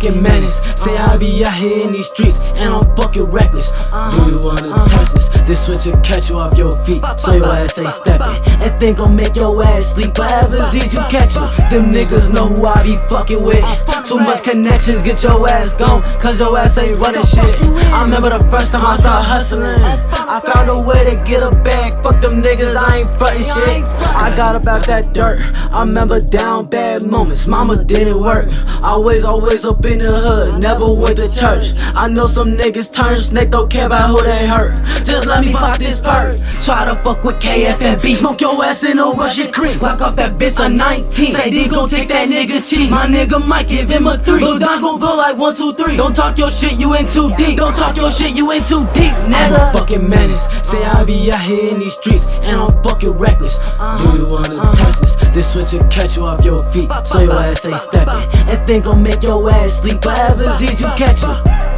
fucking menace. Say I be out here in these streets and I'm fucking reckless. Do you wanna test this? This switch will catch you off your feet, so your ass ain't stepping. And think gon' make your ass sleep, whatever's easy you catch it. Them niggas know who I be fucking with. Too much connections, get your ass gone, cause your ass ain't running shit. I remember the first time I started hustling, I found a way to get a bag. Fuck them niggas, I ain't frontin' shit. I got about that dirt. I remember down bad moments, mama didn't work. Always up in the hood, never went to church. I know some niggas turn snake, don't care about who they hurt. Just let me pop this perk. Try to fuck with KFMB, smoke your ass in a Russian creek. Lock up that bitch a 19. Say they gon' take that nigga's cheese. My nigga might give him a 3. Lil' Don gon' blow like 1, 2, 3. Don't talk your shit, you in too deep. Don't talk your shit, you in too deep, nigga. I'm a fucking menace. Say I be out here in these streets and I'm fucking reckless. Do you wanna test this? This switch will catch you off your feet, so your ass ain't stepping. And think gon' make your ass sleep, whatever's easy you catch it.